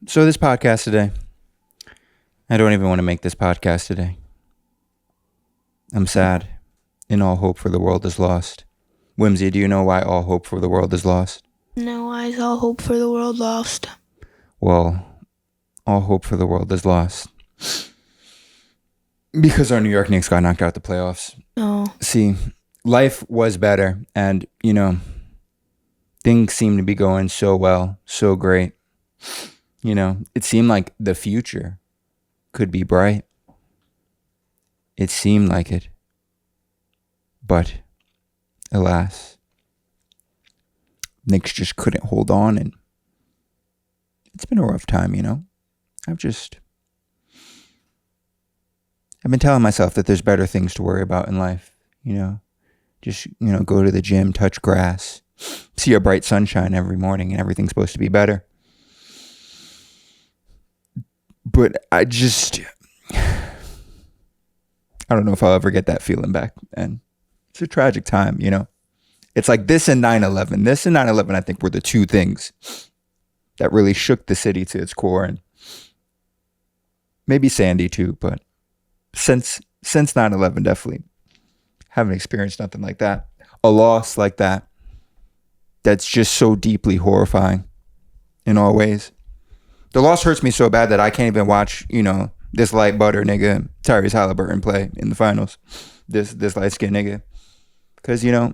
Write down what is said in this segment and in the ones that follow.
So this podcast today, I don't even want to make this podcast today. I'm sad, and all hope for the world is lost. Whimsy, do you know why all hope for the world is lost? No, why is all hope for the world lost? Well, all hope for the world is lost because our New York Knicks got knocked out the playoffs. Oh, See, life was better, and, things seem to be going so well, so great. It seemed like the future could be bright. It seemed like it. But, alas, Knicks just couldn't hold on, and it's been a rough time, I've been telling myself that there's better things to worry about in life, Just, go to the gym, touch grass, see a bright sunshine every morning, and everything's supposed to be better. But I don't know if I'll ever get that feeling back. And it's a tragic time, It's like this and 9/11. This and 9/11, I think, were the two things that really shook the city to its core. And maybe Sandy too, but since 9/11, definitely haven't experienced nothing like that. A loss like that, that's just so deeply horrifying in all ways. The loss hurts me so bad that I can't even watch, this light butter nigga, Tyrese Halliburton, play in the finals. This light skinned nigga. Because, that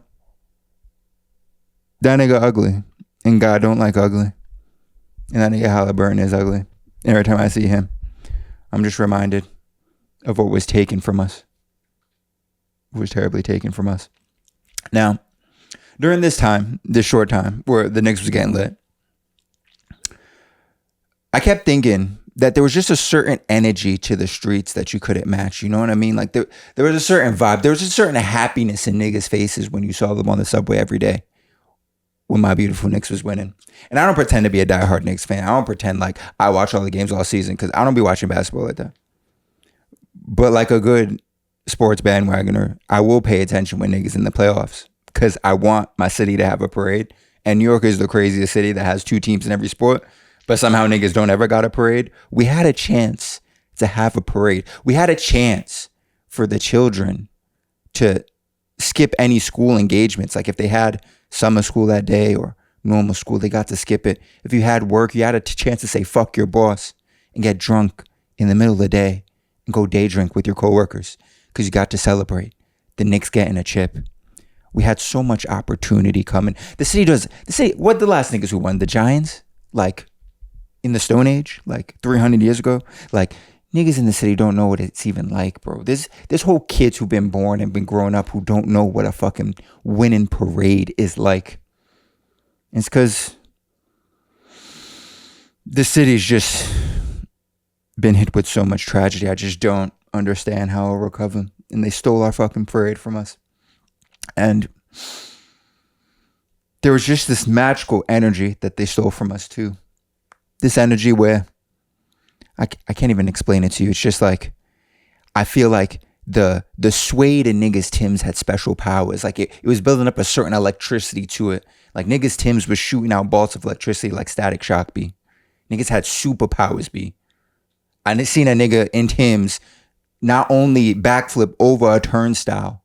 nigga ugly. And God don't like ugly. And that nigga Halliburton is ugly. Every time I see him, I'm just reminded of what was taken from us. What was terribly taken from us. Now, during this short time, where the Knicks was getting lit, I kept thinking that there was just a certain energy to the streets that you couldn't match. You know what I mean? Like there was a certain vibe. There was a certain happiness in niggas' faces when you saw them on the subway every day when my beautiful Knicks was winning. And I don't pretend to be a diehard Knicks fan. I don't pretend like I watch all the games all season because I don't be watching basketball like that. But like a good sports bandwagoner, I will pay attention when niggas in the playoffs because I want my city to have a parade. And New York is the craziest city that has two teams in every sport. But somehow niggas don't ever got a parade. We had a chance to have a parade. We had a chance for the children to skip any school engagements. Like if they had summer school that day or normal school, they got to skip it. If you had work, you had a chance to say fuck your boss and get drunk in the middle of the day and go day drink with your coworkers because you got to celebrate the Knicks getting a chip. We had so much opportunity coming. What the last niggas who won? The Giants? Like in the Stone Age, like 300 years ago, like niggas in the city don't know what it's even like, bro. There's whole kids who've been born and been growing up who don't know what a fucking winning parade is like. It's because the city's just been hit with so much tragedy. I just don't understand how it'll recover. And they stole our fucking parade from us. And there was just this magical energy that they stole from us too. This energy where I can't even explain it to you. It's just like I feel like the suede and niggas Timbs had special powers. Like it was building up a certain electricity to it. Like niggas Timbs was shooting out bolts of electricity like Static Shock be. Niggas had superpowers be. I seen a nigga in Timbs not only backflip over a turnstile,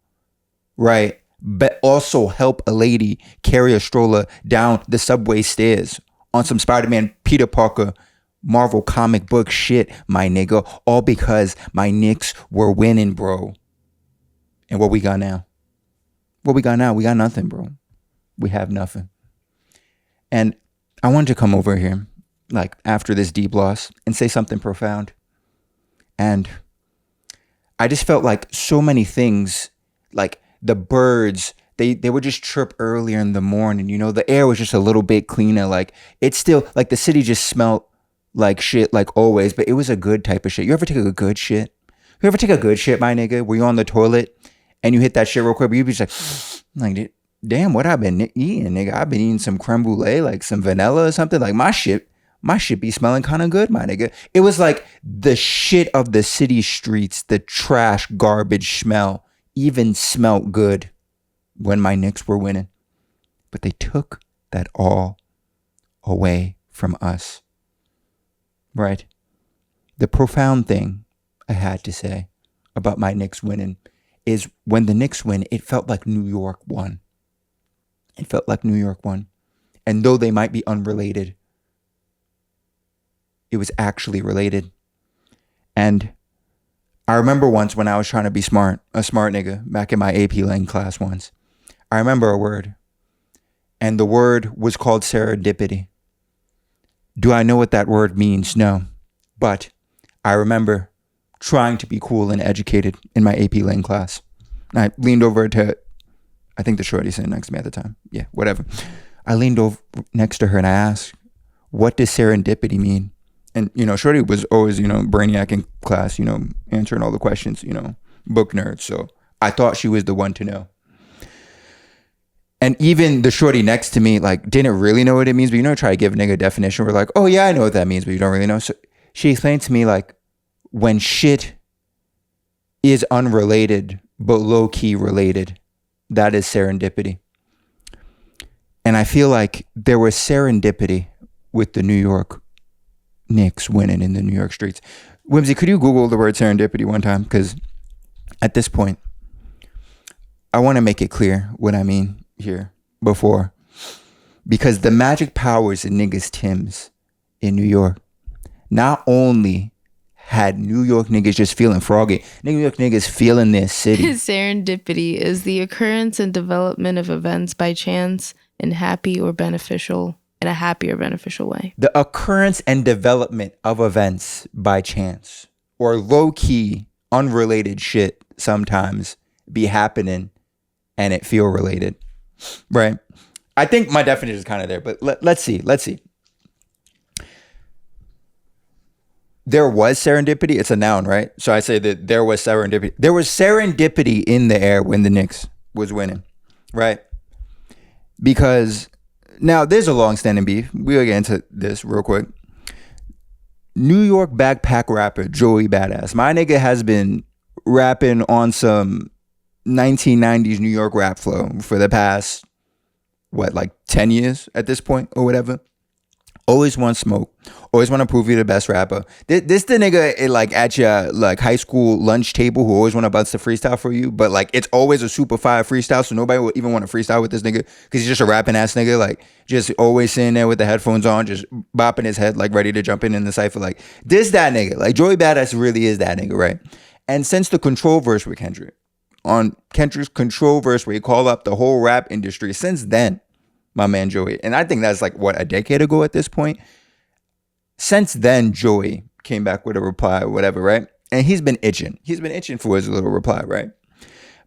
right, but also help a lady carry a stroller down the subway stairs on some Spider-Man, Peter Parker, Marvel comic book shit, my nigga. All because my Knicks were winning, bro. And what we got now? We got nothing, bro. We have nothing. And I wanted to come over here, like, after this deep loss and say something profound. And I just felt like so many things, like the birds, They would just chirp earlier in the morning. The air was just a little bit cleaner. Like it's still like the city just smelled like shit like always, but it was a good type of shit. You ever take a good shit? You ever take a good shit, my nigga, where you're on the toilet and you hit that shit real quick, but you be just like, damn, what I've been eating, nigga? I've been eating some creme brulee, like some vanilla or something. Like my shit be smelling kind of good, my nigga. It was like the shit of the city streets, the trash, garbage smell, even smelt good when my Knicks were winning. But they took that all away from us. right? The profound thing I had to say about my Knicks winning is when the Knicks win, it felt like New York won. It felt like New York won. And though they might be unrelated, it was actually related. And I remember once when I was trying to be smart, a smart nigga, back in my AP Lang class once, I remember a word. And the word was called serendipity. Do I know what that word means? No. But I remember trying to be cool and educated in my AP Lang class. And I leaned over to, I think the shorty sitting next to me at the time. Yeah, whatever. I leaned over next to her and I asked, what does serendipity mean? And, shorty was always, brainiac in class, answering all the questions, book nerd. So I thought she was the one to know. And even the shorty next to me, like, didn't really know what it means. But, try to give a nigga a definition. We're like, oh, yeah, I know what that means, but you don't really know. So she explained to me, like, when shit is unrelated, but low-key related, that is serendipity. And I feel like there was serendipity with the New York Knicks winning in the New York streets. Whimsy, could you Google the word serendipity one time? Because at this point, I want to make it clear what I mean here before. Because the magic powers in niggas Timbs in New York not only had New York niggas just feeling froggy, New York niggas feeling their city. Serendipity is the occurrence and development of events by chance in a happy or beneficial way. The occurrence and development of events by chance or low-key unrelated shit sometimes be happening and it feel related, right? I think my definition is kind of there, but let's see. There was serendipity. It's a noun, right? So I say that there was serendipity. There was serendipity in the air when the Knicks was winning, right? Because now there's a long-standing beef. We'll get into this real quick. New York backpack rapper Joey Badass. My nigga has been rapping on some 1990s New York rap flow for the past, 10 years at this point or whatever. Always want smoke. Always want to prove you're the best rapper. This the nigga at your high school lunch table who always want to bust a freestyle for you, but it's always a super fire freestyle, so nobody will even want to freestyle with this nigga because he's just a rapping ass nigga, just always sitting there with the headphones on, just bopping his head ready to jump in the cypher. This that nigga. Joey Badass really is that nigga, right? And since the control verse with Kendrick, on Kendrick's control verse where he called up the whole rap industry, since then, my man Joey, and I think that's a decade ago at this point. Since then, Joey came back with a reply or whatever, right? And he's been itching. He's been itching for his little reply, right?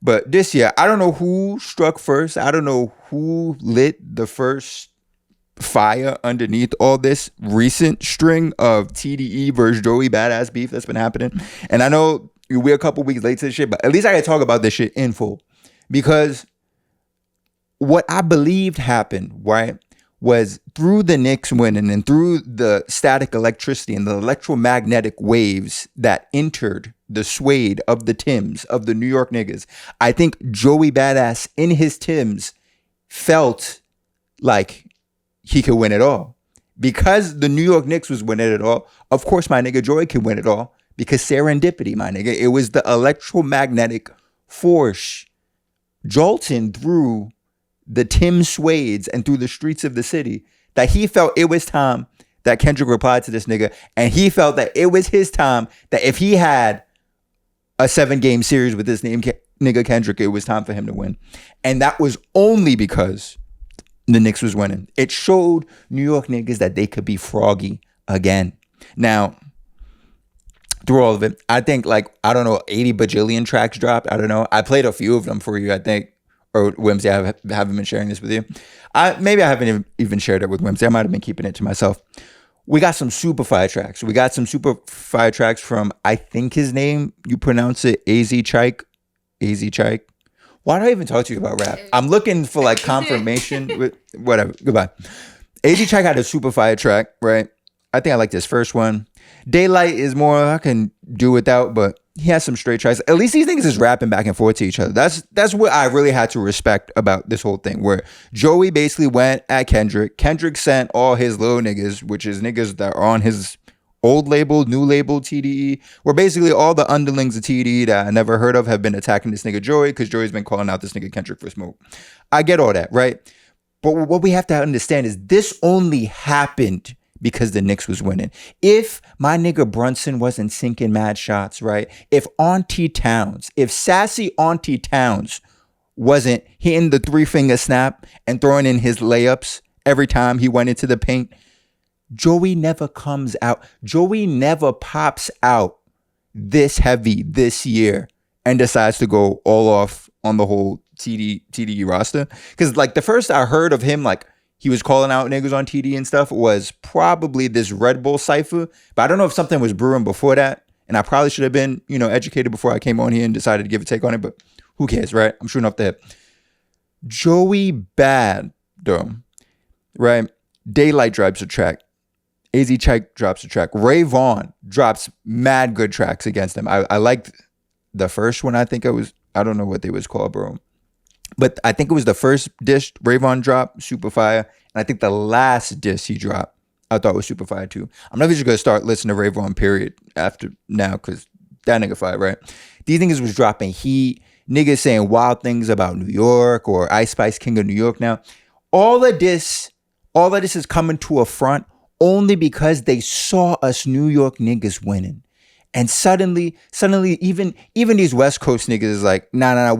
But this year, I don't know who struck first. I don't know who lit the first fire underneath all this recent string of TDE versus Joey Badass beef that's been happening. And I know we're a couple weeks late to this shit, but at least I can talk about this shit in full. Because what I believed happened, right, was through the Knicks winning and through the static electricity and the electromagnetic waves that entered the suede of the Timbs, of the New York niggas, I think Joey Badass in his Timbs felt like he could win it all. Because the New York Knicks was winning it all, of course my nigga Joey could win it all. Because serendipity, my nigga, it was the electromagnetic force jolting through the Tim Suades and through the streets of the city that he felt it was time that Kendrick replied to this nigga, and he felt that it was his time, that if he had a 7-game series with this nigga Kendrick, it was time for him to win. And that was only because the Knicks was winning. It showed New York niggas that they could be froggy again. Now, through all of it, I think 80 bajillion tracks dropped. I don't know. I played a few of them for you, I think. Or Whimsy, I haven't been sharing this with you. Maybe I haven't even shared it with Whimsy. I might have been keeping it to myself. We got some super fire tracks. We got some super fire tracks from, I think his name, you pronounce it AZ Chike. AZ Chike. Why do I even talk to you about rap? I'm looking for confirmation. With whatever. Goodbye. AZ Chike had a super fire track, right? I think I like this first one. Daylight is more I can do without, but he has some straight tracks. At least these niggas is rapping back and forth to each other. That's what I really had to respect about this whole thing, where Joey basically went at Kendrick. Kendrick sent all his little niggas, which is niggas that are on his old label, new label TDE, where basically all the underlings of TDE that I never heard of have been attacking this nigga Joey because Joey's been calling out this nigga Kendrick for smoke. I get all that, right? But what we have to understand is this only happened because the Knicks was winning. If my nigga Brunson wasn't sinking mad shots, right? If sassy Auntie Towns wasn't hitting the 3-finger snap and throwing in his layups every time he went into the paint, Joey never comes out. Joey never pops out this heavy this year and decides to go all off on the whole TDE roster. Because like the first I heard of him, like he was calling out niggas on TD and stuff, was probably this Red Bull cipher. But I don't know if something was brewing before that. And I probably should have been, educated before I came on here and decided to give a take on it. But who cares, right? I'm shooting off the hip. Joey bad, though, right? Daylight drops a track. AZ Chike drops a track. Ray Vaughn drops mad good tracks against him. I liked the first one. I don't know what they was called, bro. But I think it was the first dish Ray Vaughn dropped, super fire. And I think the last dish he dropped, I thought was super fire too. I'm not even just going to start listening to Ray Vaughn, period, after now, because that nigga fire, right? These niggas was dropping heat. Niggas saying wild things about New York or Ice Spice King of New York now. All of this is coming to a front only because they saw us New York niggas winning. And suddenly, even these West Coast niggas is like, nah,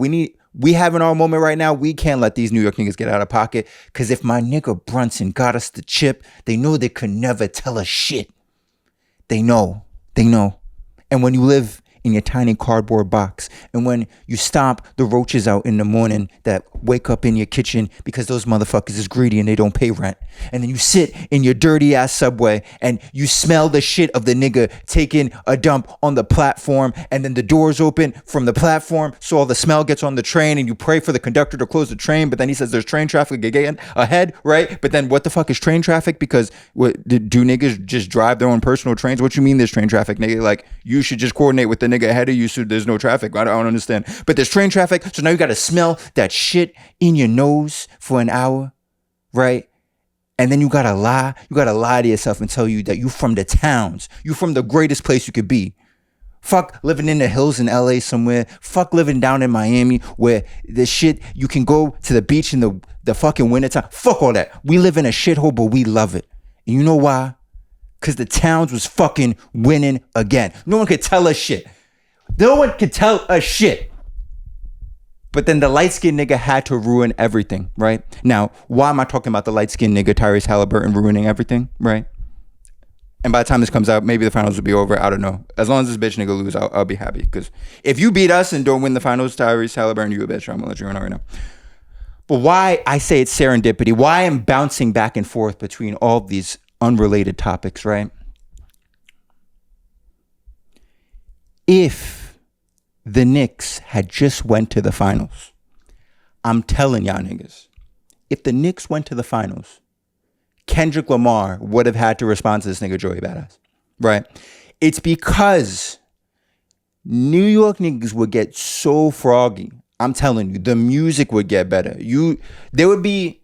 we having our moment right now. We can't let these New York niggas get out of pocket. Cause if my nigga Brunson got us the chip, they know they could never tell us shit. They know. And when you live in your tiny cardboard box, and when you stomp the roaches out in the morning that wake up in your kitchen because those motherfuckers is greedy and they don't pay rent, and then you sit in your dirty ass subway and you smell the shit of the nigga taking a dump on the platform, and then the doors open from the platform so all the smell gets on the train, and you pray for the conductor to close the train, but then he says there's train traffic again ahead, right? But then what the fuck is train traffic? Because do niggas just drive their own personal trains? What you mean there's train traffic, nigga? Like, you should just coordinate with the nigga ahead of you so there's no traffic. I don't understand. But there's train traffic, so now you gotta smell that shit in your nose for an hour, right? And then you gotta lie to yourself and tell you that you from the towns, you from the greatest place you could be. Fuck living in the hills in LA somewhere. Fuck living down in Miami where the shit, you can go to the beach in the fucking wintertime. Fuck all that. We live in a shithole, but we love it. And you know why? Because the towns was fucking winning again. No one could tell us shit. No one could tell us shit. But then the light-skinned nigga had to ruin everything, right? Now, why am I talking about the light-skinned nigga Tyrese Halliburton ruining everything, right? And by the time this comes out, maybe the finals will be over. I don't know. As long as this bitch nigga lose, I'll be happy. Because if you beat us and don't win the finals, Tyrese Halliburton, you a bitch. I'm going to let you know right now. But why I say it's serendipity, why I'm bouncing back and forth between all these unrelated topics, right? If the Knicks had just went to the finals, I'm telling y'all niggas, if the Knicks went to the finals, Kendrick Lamar would have had to respond to this nigga Joey Badass, right? It's because New York niggas would get so froggy. I'm telling you, the music would get better. There would be,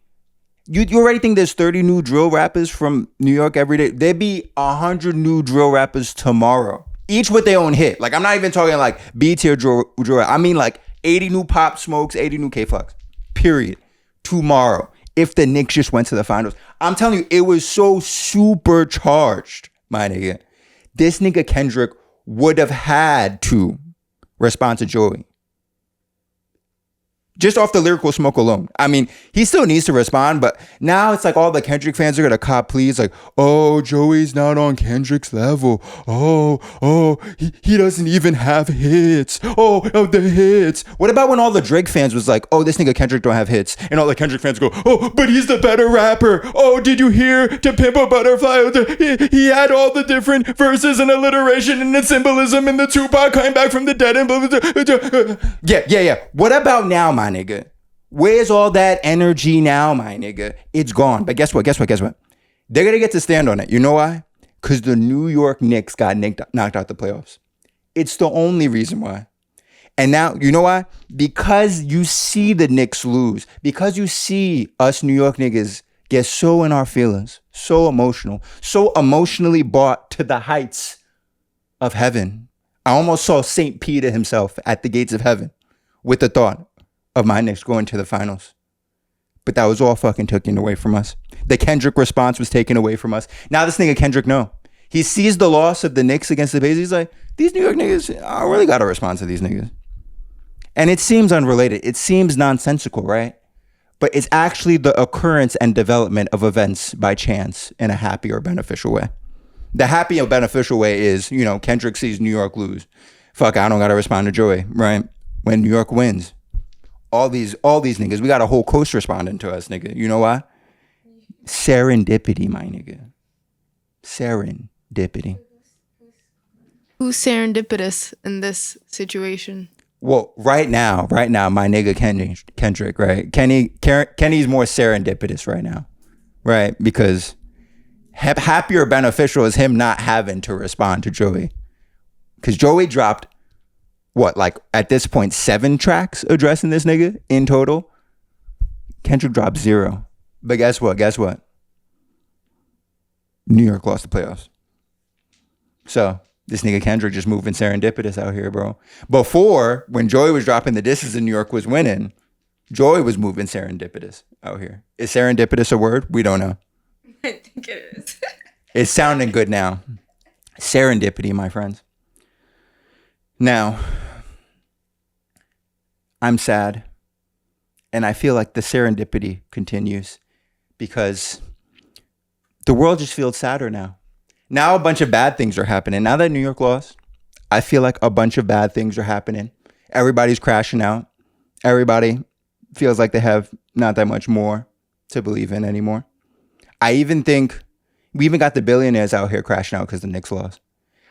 you already think there's 30 new drill rappers from New York every day? There'd be 100 new drill rappers tomorrow, each with their own hit. Like, I'm not even talking like B-tier drill. I mean like 80 new Pop Smokes, 80 new K-Flux, period, tomorrow. If the Knicks just went to the finals. I'm telling you, it was so supercharged, my nigga. This nigga Kendrick would have had to respond to Joey. Just off the lyrical smoke alone. I mean, he still needs to respond, but now it's like all the Kendrick fans are gonna cop please, like, oh, Joey's not on Kendrick's level. He doesn't even have hits. Oh, the hits. What about when all the Drake fans was like, oh, this nigga Kendrick don't have hits, and all the Kendrick fans go, oh, but he's the better rapper. Oh, did you hear To Pimp a Butterfly? He had all the different verses and alliteration and the symbolism and the Tupac came back from the dead and blah, blah, blah. Yeah. What about now, my nigga? Where's all that energy now, my nigga? It's gone. But guess what? They're gonna get to stand on it. You know why? Because the New York Knicks got knocked out the playoffs. It's the only reason why. And now, you know why? Because you see the Knicks lose. Because you see us New York niggas get so in our feelings, so emotional, so emotionally brought to the heights of heaven. I almost saw St. Peter himself at the gates of heaven with the thought of my Knicks going to the finals. But that was all fucking taken away from us. The Kendrick response was taken away from us. Now this nigga Kendrick, no. He sees the loss of the Knicks against the Blazers. He's like, these New York niggas, I really got to respond to these niggas. And it seems unrelated. It seems nonsensical, right? But it's actually the occurrence and development of events by chance in a happy or beneficial way. The happy or beneficial way is, Kendrick sees New York lose. Fuck, I don't got to respond to Joey, right? When New York wins. All these niggas, we got a whole coast responding to us, nigga. You know why? Serendipity, my nigga. Serendipity. Who's serendipitous in this situation? Well, right now, my nigga Kendrick, right? Kenny's more serendipitous right now, right? Because happy or beneficial is him not having to respond to Joey. Because Joey dropped, at this point, 7 tracks addressing this nigga in total. Kendrick dropped 0. But guess what? New York lost the playoffs. So this nigga Kendrick just moving serendipitous out here, bro. Before, when Joey was dropping the disses and New York was winning, Joey was moving serendipitous out here. Is serendipitous a word? We don't know. I think it is. It's sounding good now. Serendipity, my friends. Now, I'm sad. And I feel like the serendipity continues because the world just feels sadder now. Now a bunch of bad things are happening. Now that New York lost, I feel like a bunch of bad things are happening. Everybody's crashing out. Everybody feels like they have not that much more to believe in anymore. I even think we even got the billionaires out here crashing out because the Knicks lost.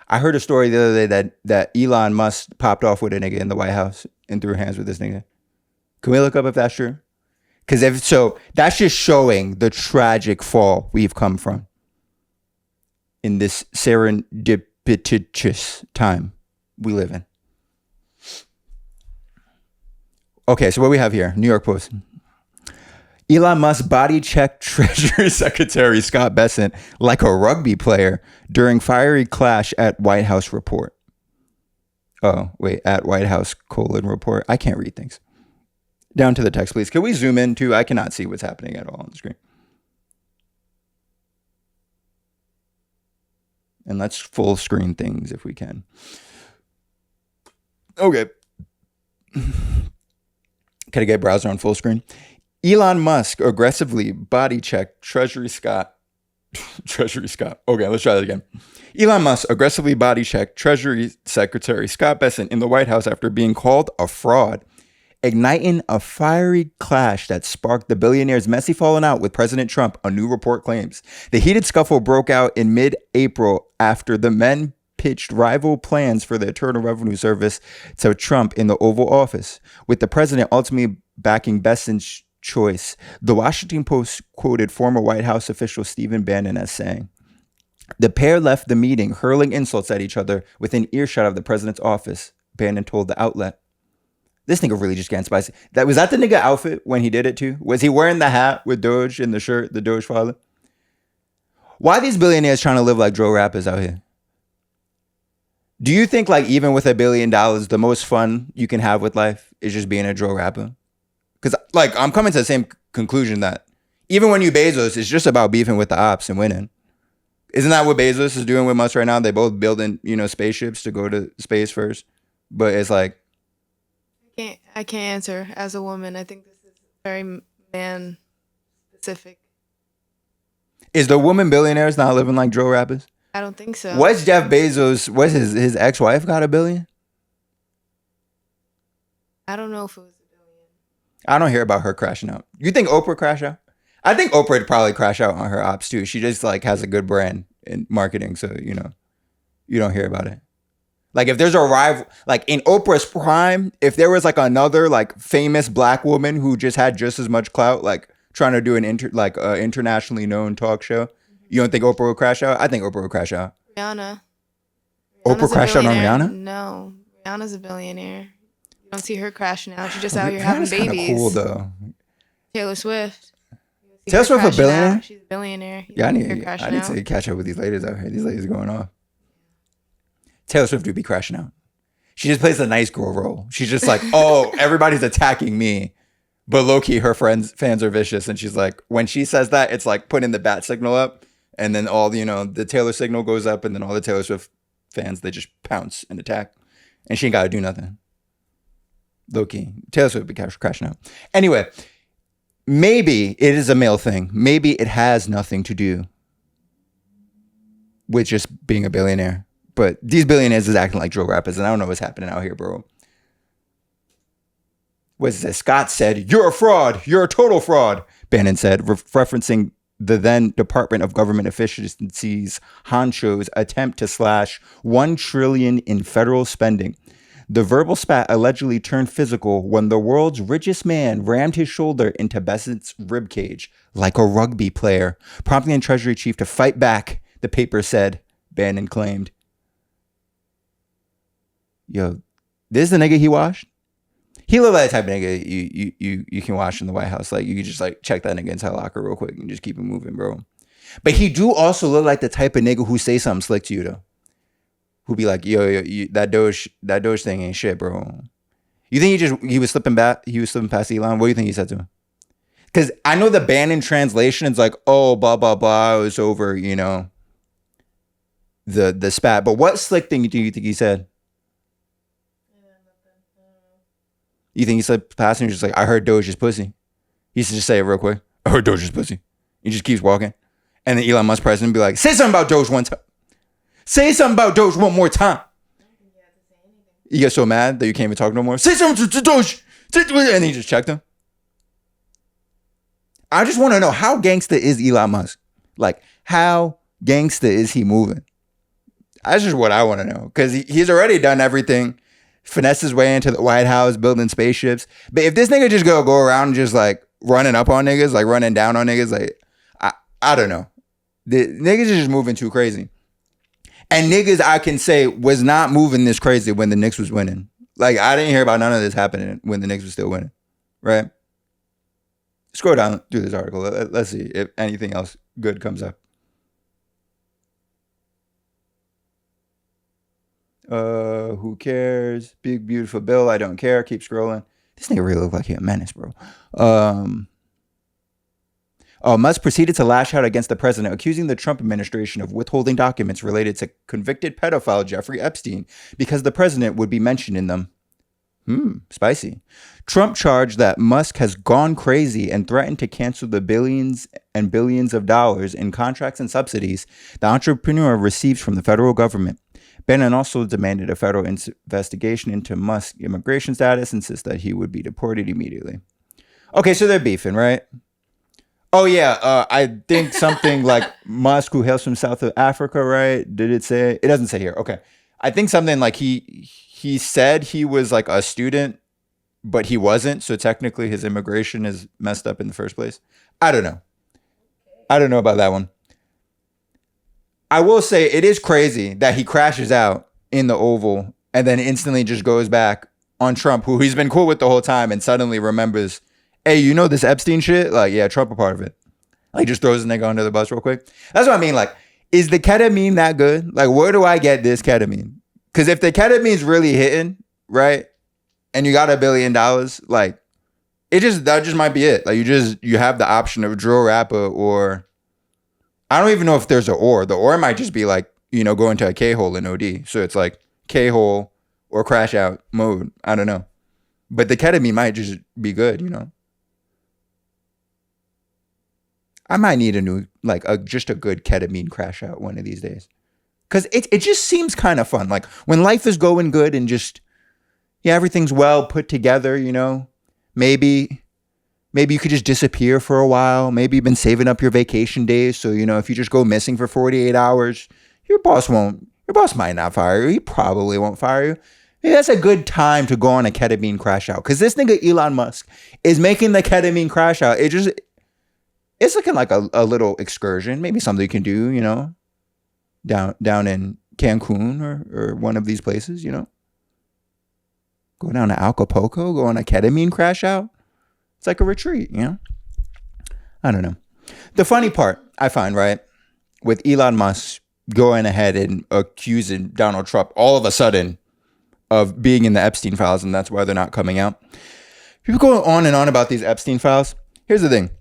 I heard a story the other day that Elon Musk popped off with a nigga in the White House and threw hands with this nigga. Can we look up if that's true? Because if so, that's just showing the tragic fall we've come from in this serendipitous time we live in. Okay, so what we have here, New York Post. Elon Musk body checked Treasury Secretary Scott Bessent like a rugby player during fiery clash at White House report. Oh, wait, at White House : report. I can't read things. Down to the text, please. Can we zoom in too? I cannot see what's happening at all on the screen. And let's full screen things if we can. Okay. Can I get browser on full screen? Elon Musk aggressively body checked Treasury Scott. Okay, let's try that again. Elon Musk aggressively body checked Treasury Secretary Scott Bessent in the White House after being called a fraud, igniting a fiery clash that sparked the billionaire's messy falling out with President Trump, a new report claims. The heated scuffle broke out in mid-April after the men pitched rival plans for the Internal Revenue Service to Trump in the Oval Office, with the president ultimately backing Bessent's choice. The Washington Post quoted former White House official Stephen Bannon as saying, "The pair left the meeting hurling insults at each other within earshot of the president's office," Bannon told the outlet. This nigga really just getting spicy. Was that the nigga outfit when he did it too? Was he wearing the hat with Doge and the shirt, the Doge father? Why are these billionaires trying to live like Joe rappers out here? Do you think even with $1 billion, the most fun you can have with life is just being a Joe rapper? Because I'm coming to the same conclusion that even when you Bezos, it's just about beefing with the ops and winning. Isn't that what Bezos is doing with Musk right now? They both building, spaceships to go to space first. But it's like, I can't answer as a woman. I think this is very man specific. Is the woman billionaires not living like Joe rappers? I don't think so. What's Jeff Bezos? What's his ex-wife got $1 billion? I don't know if it was $1 billion. I don't hear about her crashing out. You think Oprah crash out? I think Oprah would probably crash out on her ops too. She just has a good brand in marketing, so you don't hear about it. If there's a rival, in Oprah's prime, if there was another famous black woman who just had just as much clout, trying to do an internationally known talk show, you don't think Oprah would crash out? I think Oprah would crash out. Rihanna. Oprah crashed out on Rihanna? No, Rihanna's a billionaire. You don't see her crashing out. She's just out here having babies. Kind of cool though. Taylor Swift. You don't Taylor Swift a billionaire? She's a billionaire. Yeah, I need to catch up with these ladies out here. These ladies are going off. Taylor Swift would be crashing out. She just plays a nice girl role. She's just like, oh, everybody's attacking me. But low-key, her fans are vicious. And she's like, when she says that, it's like putting the bat signal up. And then all, the Taylor signal goes up. And then all the Taylor Swift fans, they just pounce and attack. And she ain't got to do nothing. Low-key. Taylor Swift would be crashing out. Anyway, maybe it is a male thing. Maybe it has nothing to do with just being a billionaire. But these billionaires is acting like drill rappers, and I don't know what's happening out here, bro. What's this? Scott said, "You're a fraud. You're a total fraud," Bannon said, referencing the then Department of Government Efficiency's honcho's attempt to slash $1 trillion in federal spending. The verbal spat allegedly turned physical when the world's richest man rammed his shoulder into Besant's ribcage like a rugby player, prompting the Treasury chief to fight back, the paper said, Bannon claimed. Yo, this is the nigga he washed? He looked like the type of nigga you can wash in the White House. Like, you can just like check that nigga into the locker real quick and just keep it moving, bro. But he do also look like the type of nigga who say something slick to you, though. Who be like, yo, that Doge thing ain't shit, bro. You think he was slipping back? He was slipping past Elon? What do you think he said to him? Because I know the Bannon translation is like, oh, blah, blah, blah. It was over, the spat. But what slick thing do you think he said? You think he slipped past him? He's just like, I heard Doge is pussy. He used to just say it real quick. I heard Doge is pussy. He just keeps walking. And then Elon Musk president be like, say something about Doge one time. Say something about Doge one more time. You get so mad that you can't even talk no more. Say something to Doge. And he just checked him. I just want to know, how gangsta is Elon Musk? Like, how gangsta is he moving? That's just what I want to know. Because he's already done everything. Finesse his way into the White House, building spaceships. But if this nigga just go around and just like running up on niggas, like running down on niggas, like, I don't know. The niggas are just moving too crazy. And niggas, I can say, was not moving this crazy when the Knicks was winning. Like, I didn't hear about none of this happening when the Knicks was still winning. Right? Scroll down through this article. Let's see if anything else good comes up. Who cares? Big, beautiful bill. I don't care. Keep scrolling. This nigga really look like he a menace, bro. Musk proceeded to lash out against the president, accusing the Trump administration of withholding documents related to convicted pedophile Jeffrey Epstein because the president would be mentioned in them. Spicy. Trump charged that Musk has gone crazy and threatened to cancel the billions and billions of dollars in contracts and subsidies the entrepreneur receives from the federal government. Bannon also demanded a federal investigation into Musk's immigration status, insists that he would be deported immediately. Okay, so they're beefing, right? Oh, yeah. I think something like Musk, who hails from South Africa, right? Did it say? It doesn't say here. Okay. I think something like he said he was like a student, but he wasn't. So technically his immigration is messed up in the first place. I don't know. I don't know about that one. I will say it is crazy that he crashes out in the Oval and then instantly just goes back on Trump, who he's been cool with the whole time, and suddenly remembers, hey, you know this Epstein shit? Like, yeah, Trump a part of it. Like, just throws the nigga under the bus real quick. That's what I mean. Like, is the ketamine that good? Like, where do I get this ketamine? Because if the ketamine's really hitting, right, and you got $1 billion, like, that just might be it. Like, you have the option of drill rapper, or I don't even know if there's an or. The or might just be like, go into a K-hole in OD. So it's like K-hole or crash out mode. I don't know. But the ketamine might just be good, I might need just a good ketamine crash out one of these days. Because it just seems kind of fun. Like, when life is going good and just, everything's well put together, maybe you could just disappear for a while. Maybe you've been saving up your vacation days. So, if you just go missing for 48 hours, your boss might not fire you. He probably won't fire you. Maybe that's a good time to go on a ketamine crash out. Because this nigga Elon Musk is making the ketamine crash out. It's looking like a little excursion. Maybe something you can do, down in Cancun or one of these places, Go down to Acapulco, go on a ketamine crash out. It's like a retreat, I don't know. The funny part I find, right, with Elon Musk going ahead and accusing Donald Trump all of a sudden of being in the Epstein files, and that's why they're not coming out. People go on and on about these Epstein files. Here's the thing.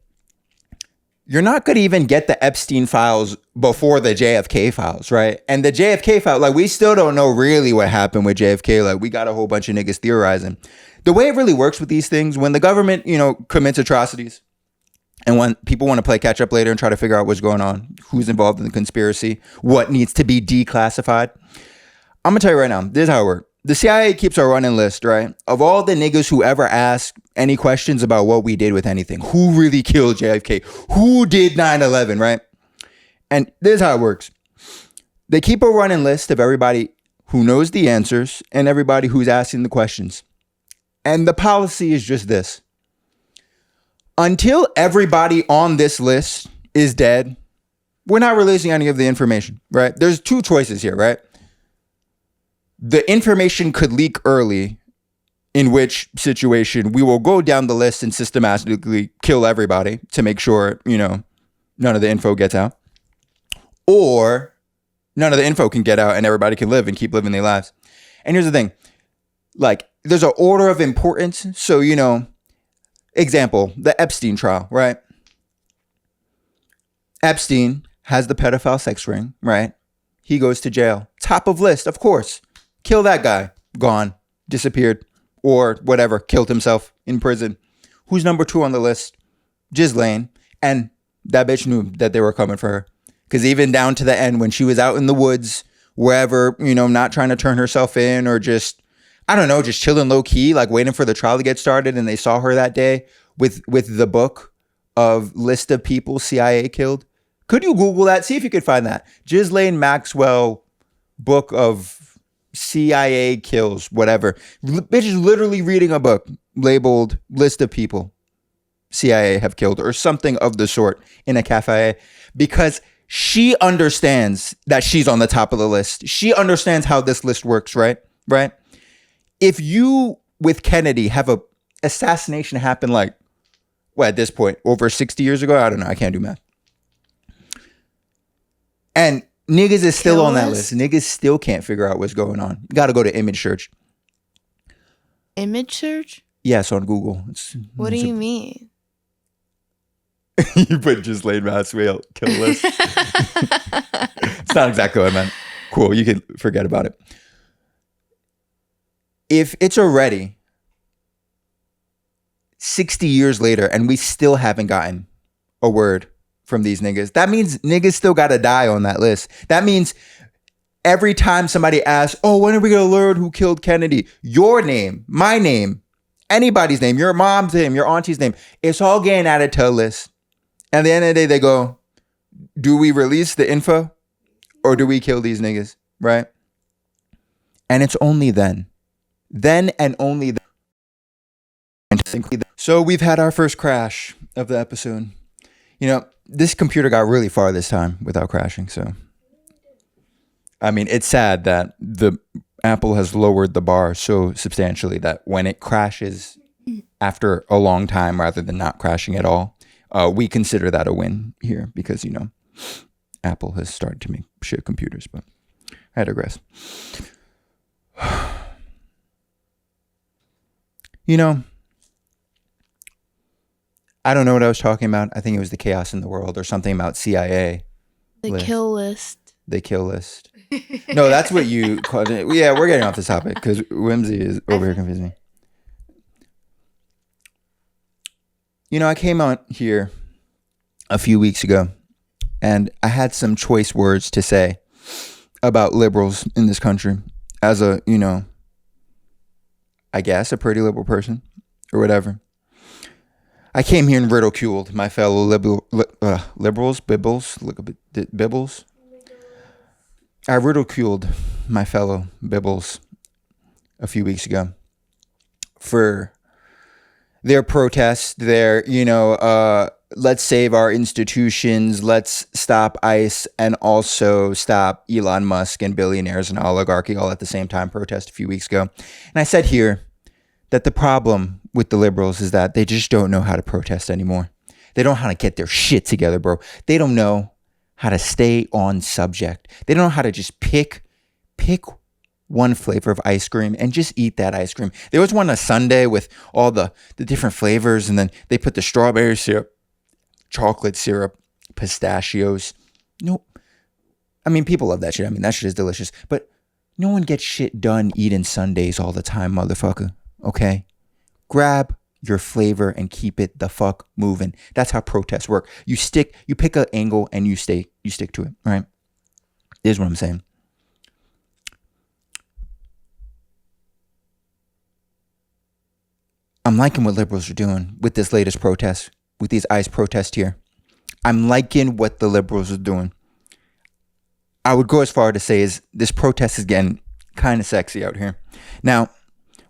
You're not going to even get the Epstein files before the JFK files, right? And the JFK file, like, we still don't know really what happened with JFK. Like, we got a whole bunch of niggas theorizing. The way it really works with these things, when the government, commits atrocities, and when people want to play catch up later and try to figure out what's going on, who's involved in the conspiracy, what needs to be declassified, I'm going to tell you right now, this is how it works. The CIA keeps a running list, right, of all the niggas who ever ask any questions about what we did with anything. Who really killed JFK? Who did 9/11, right? And this is how it works. They keep a running list of everybody who knows the answers and everybody who's asking the questions. And the policy is just this. Until everybody on this list is dead, we're not releasing any of the information, right? There's two choices here, right? The information could leak early, in which situation we will go down the list and systematically kill everybody to make sure, none of the info gets out. Or none of the info can get out and everybody can live and keep living their lives. And here's the thing. Like, there's an order of importance. So, example, the Epstein trial, right? Epstein has the pedophile sex ring, right? He goes to jail. Top of list, of course. Kill that guy. Gone. Disappeared. Or whatever. Killed himself in prison. Who's number 2 on the list? Ghislaine. And that bitch knew that they were coming for her. Because even down to the end, when she was out in the woods, wherever, not trying to turn herself in or just, I don't know, just chilling low key, like waiting for the trial to get started. And they saw her that day with the book of list of people CIA killed. Could you Google that? See if you could find that. Ghislaine Maxwell book of CIA kills, whatever. Bitch is literally reading a book labeled list of people CIA have killed or something of the sort in a cafe because she understands that she's on the top of the list. She understands how this list works, right? Right? If you, with Kennedy, have a assassination happen at this point, over 60 years ago? I don't know. I can't do math. And niggas is still on that list. Niggas still can't figure out what's going on. You got to go to image search. Image search? Yes, on Google. What do you mean? You put Ghislaine Maxwell kill list. It's not exactly what I meant. Cool. You can forget about it. If it's already 60 years later and we still haven't gotten a word from these niggas, that means niggas still gotta die on that list. That means every time somebody asks, oh, when are we gonna learn who killed Kennedy? Your name, my name, anybody's name, your mom's name, your auntie's name, it's all getting added to a list. And at the end of the day, they go, do we release the info or do we kill these niggas, right? And it's only then and only then. So we've had our first crash of the episode. This computer got really far this time without crashing. So, I mean, it's sad that the Apple has lowered the bar so substantially that when it crashes after a long time rather than not crashing at all, we consider that a win here because, Apple has started to make shit computers. But I digress. I don't know what I was talking about. I think it was the chaos in the world or something about CIA. The kill list. The kill list. No, that's what you called it. Yeah, we're getting off this topic because Whimsy is over here confusing me. I came out here a few weeks ago and I had some choice words to say about liberals in this country as a, I guess a pretty liberal person or whatever. I came here and ridiculed my fellow liberals, bibbles. I ridiculed my fellow bibbles a few weeks ago for their protest, their, let's save our institutions, let's stop ICE, and also stop Elon Musk and billionaires and oligarchy all at the same time protest a few weeks ago. And I said here that the problem with the liberals is that they just don't know how to protest anymore. They don't know how to get their shit together, bro. They don't know how to stay on subject. They don't know how to just pick one flavor of ice cream and just eat that ice cream. There was one a sundae with all the different flavors, and then they put the strawberry syrup, chocolate syrup, pistachios. No, I mean, people love that shit. I mean, that shit is delicious. But no one gets shit done eating sundaes all the time, motherfucker. Okay? Grab your flavor and keep it the fuck moving. That's how protests work. You pick an angle and you stick to it, right? Here's what I'm saying. I'm liking what liberals are doing with this latest protest, with these ICE protests here. I'm liking what the liberals are doing. I would go as far to say is this protest is getting kind of sexy out here. Now,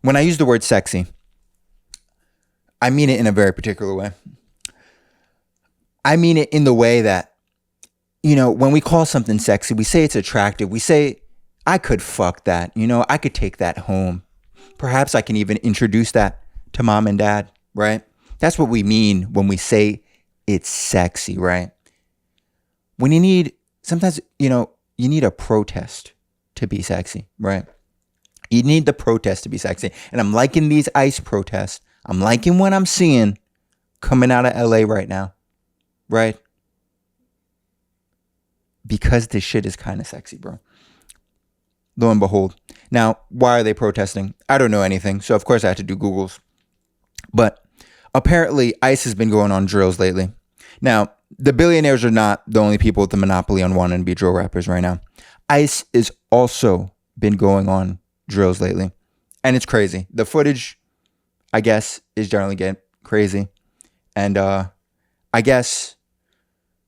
when I use the word sexy, I mean it in a very particular way. I mean it in the way that, when we call something sexy, we say it's attractive. We say, I could fuck that. I could take that home. Perhaps I can even introduce that to mom and dad, right? That's what we mean when we say it's sexy, right? When sometimes, you need a protest to be sexy, right? You need the protest to be sexy. And I'm liking these ICE protests. I'm liking what I'm seeing coming out of LA right now, right? Because this shit is kind of sexy, bro. Lo and behold. Now, why are they protesting? I don't know anything. So, of course, I had to do Googles. But apparently, ICE has been going on drills lately. Now, the billionaires are not the only people with the monopoly on wanting to be drill rappers right now. ICE has also been going on drills lately. And it's crazy. The footage, I guess, is generally getting crazy. And I guess,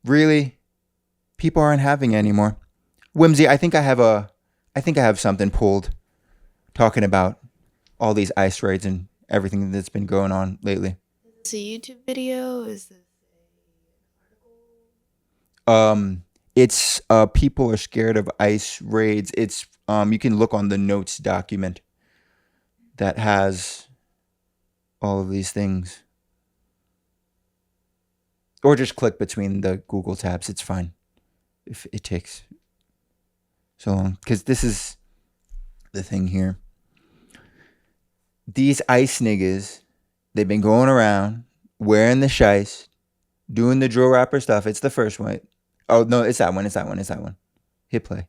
really, people aren't having it anymore. Whimsy, I think I have something pulled talking about all these ICE raids and everything that's been going on lately. Is this a YouTube video? Is this It's people are scared of ICE raids. It's you can look on the notes document that has all of these things. Or just click between the Google tabs. It's fine if it takes so long. Because this is the thing here. These ICE niggas, they've been going around wearing the shice, doing the drill rapper stuff. It's the first one. Oh, no, it's that one. Hit play.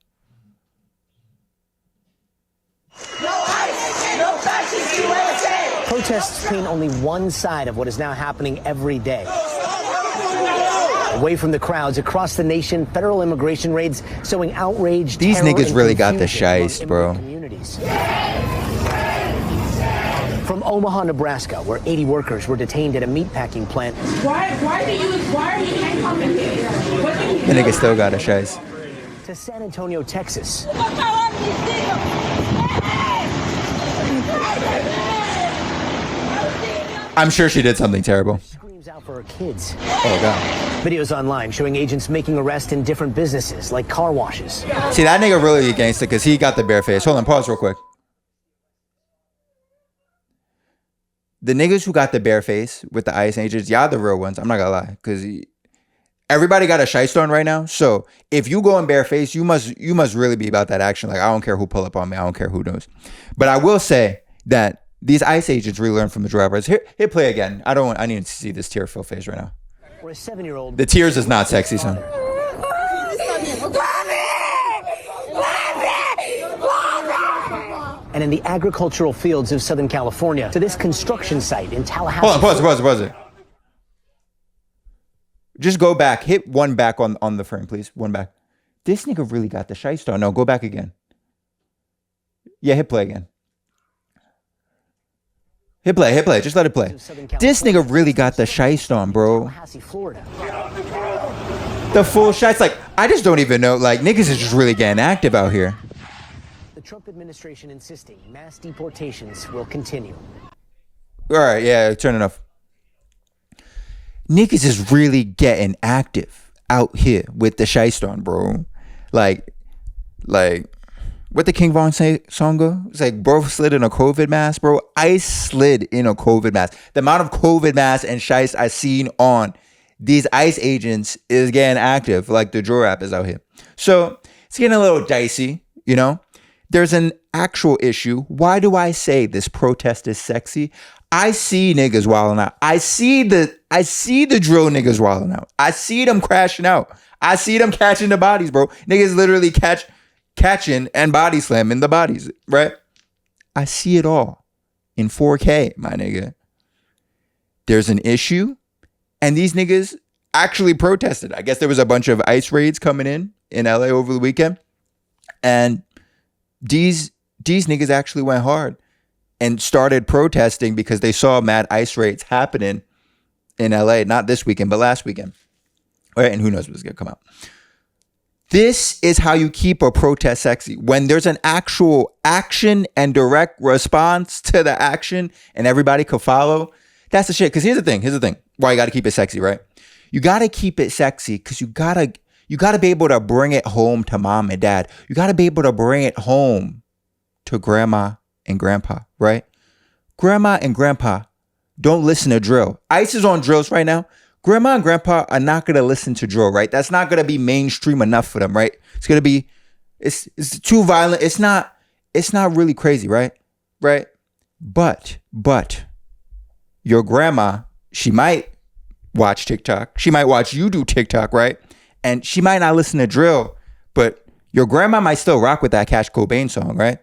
No ICE, no fascist USA! Protests paint only one side of what is now happening every day. Away from the crowds across the nation, federal immigration raids sowing outrage. These terror, niggas and really got the confusion shice, among bro. communities. From Omaha, Nebraska, where 80 workers were detained at a meatpacking plant. Why are you handcuffing me? The nigga still got a shice. To San Antonio, Texas. I'm sure she did something terrible. Screams out for her kids. Oh, God. Videos online showing agents making arrests in different businesses like car washes. See, that nigga really a gangster because he got the bare face. Hold on, pause real quick. The niggas who got the bare face with the ICE agents, y'all the real ones. I'm not gonna lie, because everybody got a shice on right now. So if you go in bare face, you must really be about that action. Like, I don't care who pull up on me. I don't care who knows. But I will say that these ICE agents really learn from the drivers. Hit play again. I need to see this tear-filled face right now. Where a 7-year-old. The tears is not sexy, son. And in the agricultural fields of Southern California to this construction site in Tallahassee. Hold on, pause it. Just go back. Hit one back on the frame, please. One back. This nigga really got the shice on. No, go back again. Yeah, hit play again. Hit play. Just let it play. This nigga really got the shice on, bro. Tallahassee, Florida. The full shice. Like, I just don't even know. Like, niggas is just really getting active out here. The Trump administration insisting mass deportations will continue. All right, yeah, turn it off. Niggas is really getting active out here with the shice on, bro. Like, what the King Von song go? It's like, bro slid in a COVID mask, bro. I slid in a COVID mask. The amount of COVID masks and shice I seen on these ICE agents is getting active, like the drill rap is out here. So it's getting a little dicey, you know? There's an actual issue. Why do I say this protest is sexy? I see niggas wilding out. I see the drill niggas wilding out. I see them crashing out. I see them catching the bodies, bro. Niggas literally catching and body slamming the bodies, right? I see it all in 4K, my nigga. There's an issue, and these niggas actually protested. I guess there was a bunch of ICE raids coming in LA over the weekend, and these niggas actually went hard and started protesting because they saw mad ICE raids happening in LA, not this weekend, but last weekend. All right, and who knows what's gonna come out. This is how you keep a protest sexy. When there's an actual action and direct response to the action and everybody could follow, that's the shit. Because here's the thing. Why you gotta keep it sexy, right? You gotta keep it sexy because you gotta be able to bring it home to mom and dad. You gotta be able to bring it home to grandma and grandpa, right? Grandma and grandpa don't listen to drill. ICE is on drills right now. Grandma and grandpa are not going to listen to drill, right? That's not going to be mainstream enough for them, right? It's going to be, it's too violent. It's not really crazy, right? Right? But your grandma, she might watch TikTok. She might watch you do TikTok, right? And she might not listen to drill, but your grandma might still rock with that Cash Cobain song, right?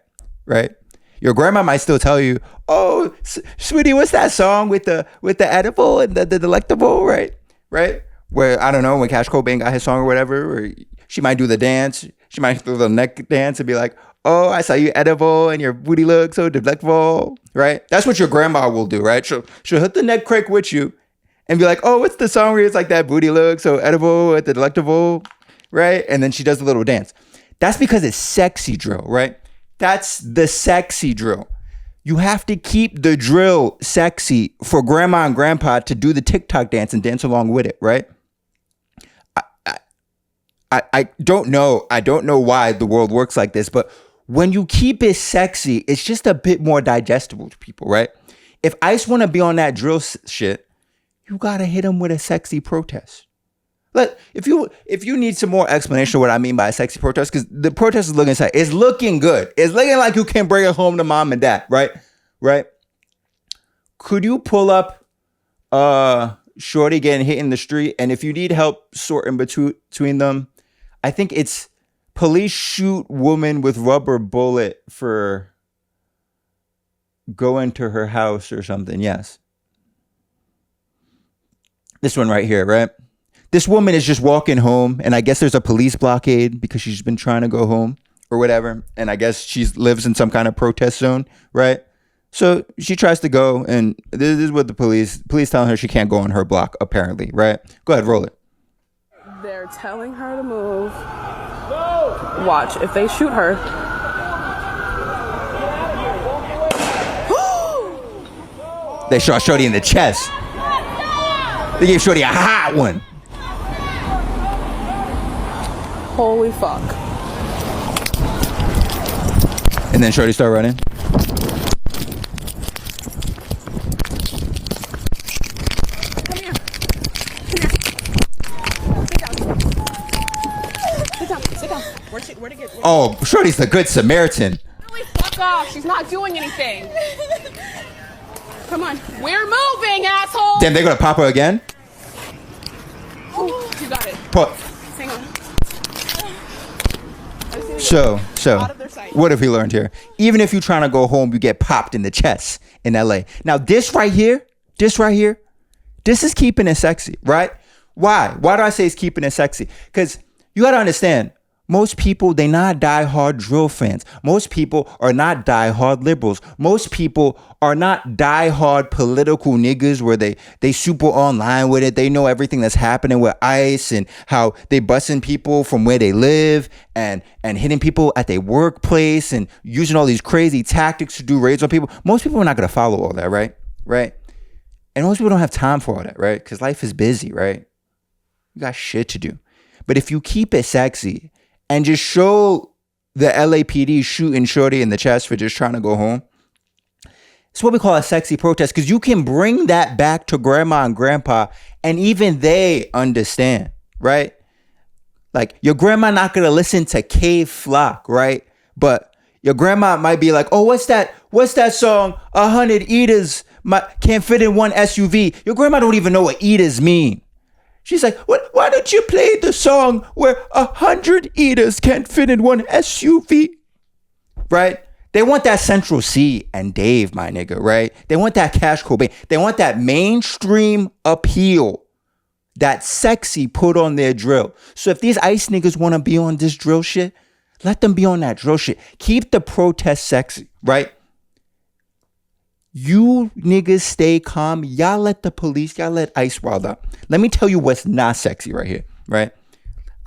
Right? Your grandma might still tell you, "Oh, sweetie, what's that song with the edible and the delectable?" Right? Where I don't know, when Cash Cobain got his song or whatever, or she might do the dance. She might do the neck dance and be like, "Oh, I saw you edible and your booty looks so delectable." Right? That's what your grandma will do, right? She'll hit the neck crack with you and be like, "Oh, what's the song where it's like that booty looks so edible and delectable?" Right? And then she does the little dance. That's because it's sexy drill, right? That's the sexy drill. You have to keep the drill sexy for grandma and grandpa to do the TikTok dance and dance along with it, right? I don't know. I don't know why the world works like this, but when you keep it sexy, it's just a bit more digestible to people, right? If ICE want to be on that drill shit, you got to hit them with a sexy protest. Look, if you need some more explanation of what I mean by a sexy protest, because the protest is looking inside, it's looking good. It's looking like you can bring it home to mom and dad, right? Right? Could you pull up shorty getting hit in the street? And if you need help sorting between them, I think it's police shoot woman with rubber bullet for going to her house or something. Yes. This one right here, right? This woman is just walking home, and I guess there's a police blockade because she's been trying to go home or whatever. And I guess she lives in some kind of protest zone, right? So she tries to go, and this is what the police telling her she can't go on her block, apparently, right? Go ahead, roll it. They're telling her to move. No! Watch, if they shoot her. They shot Shorty in the chest. They gave Shorty a hot one. Holy fuck. And then Shorty started running. Come here. Sit down. Where'd it get? Oh, Shorty's the good Samaritan. Really, fuck off. She's not doing anything. Come on. We're moving, asshole. Damn, they're gonna pop her again? Oh, you got it. Hang on. So, what have we learned here? Even if you're trying to go home, you get popped in the chest in LA. Now, this right here, this is keeping it sexy, right? Why? Why do I say it's keeping it sexy? Because you got to understand, most people, they not diehard drill fans. Most people are not diehard liberals. Most people are not diehard political niggas where they super online with it. They know everything that's happening with ICE and how they busting people from where they live and hitting people at their workplace and using all these crazy tactics to do raids on people. Most people are not going to follow all that, right? Right? And most people don't have time for all that, right? Because life is busy, right? You got shit to do. But if you keep it sexy and just show the LAPD shooting Shorty in the chest for just trying to go home, it's what we call a sexy protest, because you can bring that back to grandma and grandpa And even they understand, right? Like, your grandma not gonna listen to Cave Flock, right? But your grandma might be like, oh, what's that song? 100 eaters can't fit in one SUV. Your grandma don't even know what eaters mean. She's like, what? Why don't you play the song where 100 eaters can't fit in one SUV? Right? They want that Central C and Dave, my nigga, right? They want that Cash Cobain. They want that mainstream appeal, that sexy put on their drill. So if these ICE niggas want to be on this drill shit, let them be on that drill shit. Keep the protest sexy, right? You niggas stay calm. Y'all let the police, y'all let ICE wild out. Let me tell you what's not sexy right here, right?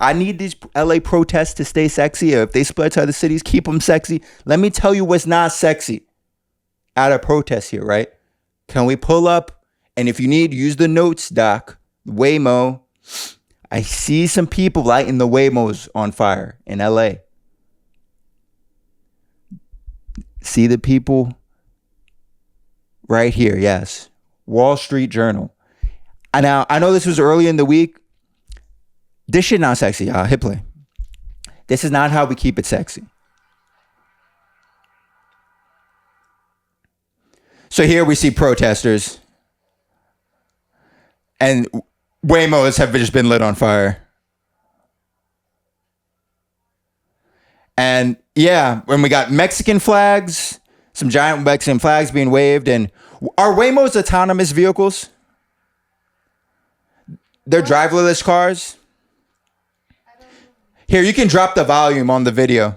I need these LA protests to stay sexy. Or if they spread to other cities, keep them sexy. Let me tell you what's not sexy at a protest here, right? Can we pull up? And if you need, use the notes, Doc. Waymo. I see some people lighting the Waymos on fire in LA. See the people right here, yes. Wall Street Journal. Now, I know this was early in the week. This shit not sexy, y'all. Hit play. This is not how we keep it sexy. So here we see protesters. And Waymos have just been lit on fire. And yeah, when we got Mexican flags, some giant Mexican flags being waved. And are Waymos autonomous vehicles? They're driverless cars? Here, you can drop the volume on the video.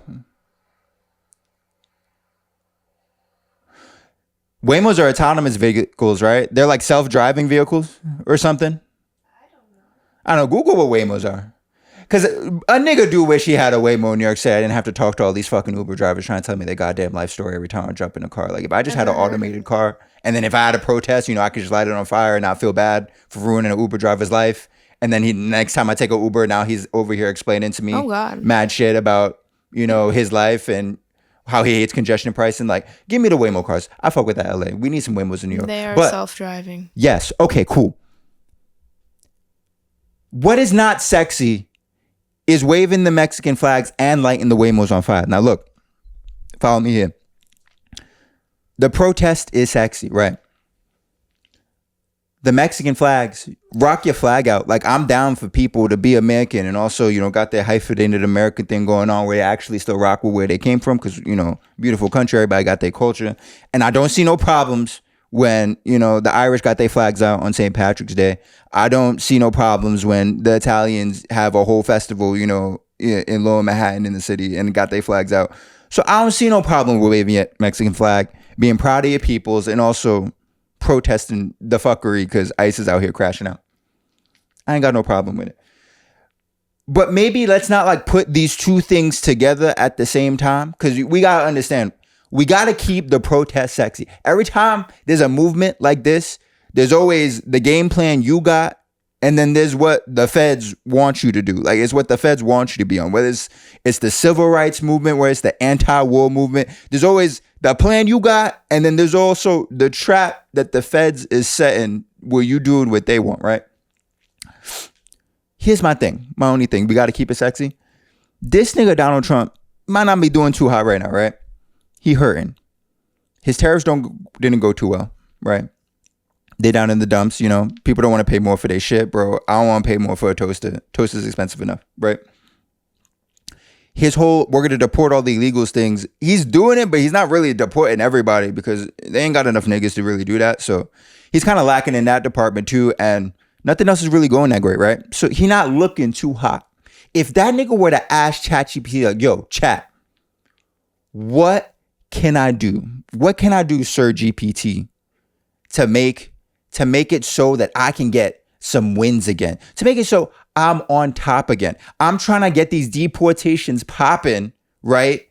Waymos are autonomous vehicles, right? They're like self-driving vehicles or something. I don't know. Google what Waymos are. Because a nigga do wish he had a Waymo in New York City. I didn't have to talk to all these fucking Uber drivers trying to tell me their goddamn life story every time I jump in a car. Like, if I just had an automated car, and then if I had a protest, I could just light it on fire and not feel bad for ruining an Uber driver's life. And then next time I take an Uber, now he's over here explaining to me mad shit about, his life and how he hates congestion pricing. Like, give me the Waymo cars. I fuck with that LA. We need some Waymos in New York. They are self-driving. Yes. Okay, cool. What is not sexy is waving the Mexican flags and lighting the Waymos on fire. Now look, follow me here. The protest is sexy, right? The Mexican flags, rock your flag out. Like, I'm down for people to be American and also, got their hyphenated American thing going on where they actually still rock with where they came from because, beautiful country, everybody got their culture. And I don't see no problems when, the Irish got their flags out on St. Patrick's Day. I don't see no problems when the Italians have a whole festival, in Lower Manhattan in the city and got their flags out. So I don't see no problem with waving your Mexican flag, being proud of your peoples, and also protesting the fuckery because ICE is out here crashing out. I ain't got no problem with it. But maybe let's not put these two things together at the same time, because we gotta understand, we gotta keep the protest sexy. Every time there's a movement like this, there's always the game plan you got, and then there's what the feds want you to do. Like, it's what the feds want you to be on. Whether it's the civil rights movement, where it's the anti-war movement, there's always the plan you got, and then there's also the trap that the feds is setting where you doing what they want, right? Here's my only thing. We got to keep it sexy. This nigga Donald Trump might not be doing too hot right now, right? He hurting. His tariffs didn't go too well, right? They down in the dumps, People don't want to pay more for their shit, bro. I don't want to pay more for a toaster. Toaster's expensive enough, right? His whole, we're going to deport all the illegals things. He's doing it, but he's not really deporting everybody because they ain't got enough niggas to really do that. So he's kind of lacking in that department too. And nothing else is really going that great, right? So he not looking too hot. If that nigga were to ask ChatGPT, like, yo, chat, what can I do? What can I do, Sir GPT, to make it so that I can get some wins again? To make it so I'm on top again. I'm trying to get these deportations popping, right?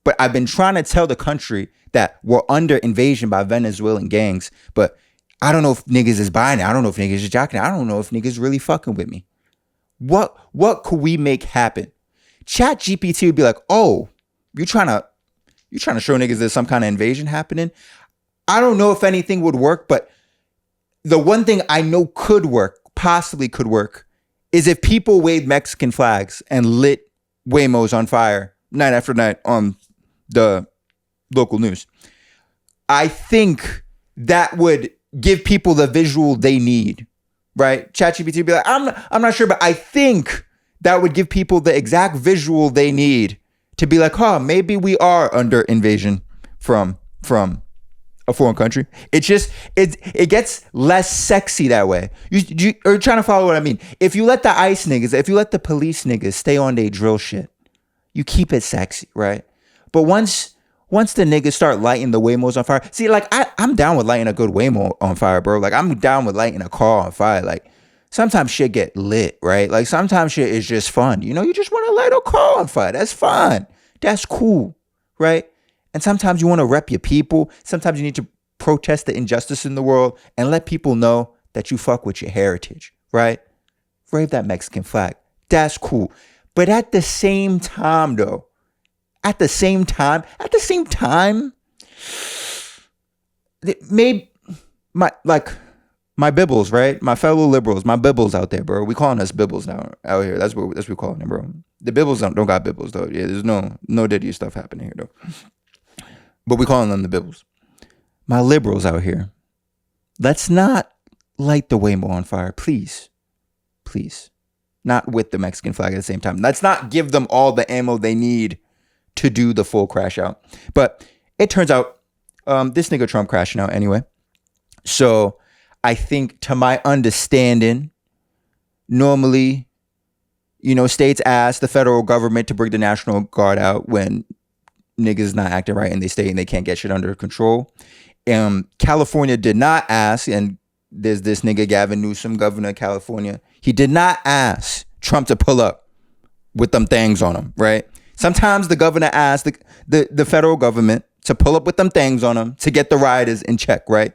But I've been trying to tell the country that we're under invasion by Venezuelan gangs. But I don't know if niggas is buying it. I don't know if niggas is jocking it. I don't know if niggas really fucking with me. What could we make happen? Chat GPT would be like, oh, you trying to show niggas there's some kind of invasion happening? I don't know if anything would work, but the one thing I know could work possibly could work is if people waved Mexican flags and lit Waymos on fire night after night on the local news. I think that would give people the visual they need, right? ChatGPT would be like, I'm not sure, but I think that would give people the exact visual they need to be like, maybe we are under invasion from a foreign country. It gets less sexy that way. You are trying to follow what I mean. If you let the ICE niggas, if you let the police niggas stay on their drill shit, you keep it sexy, right? But once the niggas start lighting the Waymos on fire, see, like I'm down with lighting a good Waymo on fire, bro. Like I'm down with lighting a car on fire. Like sometimes shit get lit, right? Like sometimes shit is just fun. You know, you just want to light a car on fire. That's fun. That's cool, right? And sometimes you want to rep your people. Sometimes you need to protest the injustice in the world and let people know that you fuck with your heritage, right? Wave that Mexican flag. That's cool. But at the same time, though, maybe my bibbles, right? My fellow liberals, my bibbles out there, bro. We calling us bibbles now out here. That's what we calling them, bro. The bibbles don't got bibbles though. Yeah, there's no Diddy stuff happening here though. But we calling them the bibbles. My liberals out here, let's not light the Waymo on fire, please. Please. Not with the Mexican flag at the same time. Let's not give them all the ammo they need to do the full crash out. But it turns out this nigga Trump crashing out anyway. So I think, to my understanding, normally, you know, states ask the federal government to bring the National Guard out when niggas not acting right in their state and they can't get shit under control. California did not ask, and there's this nigga Gavin Newsom, governor of California. He did not ask Trump to pull up with them things on him, right? Sometimes the governor asked the federal government to pull up with them things on him to get the rioters in check, right?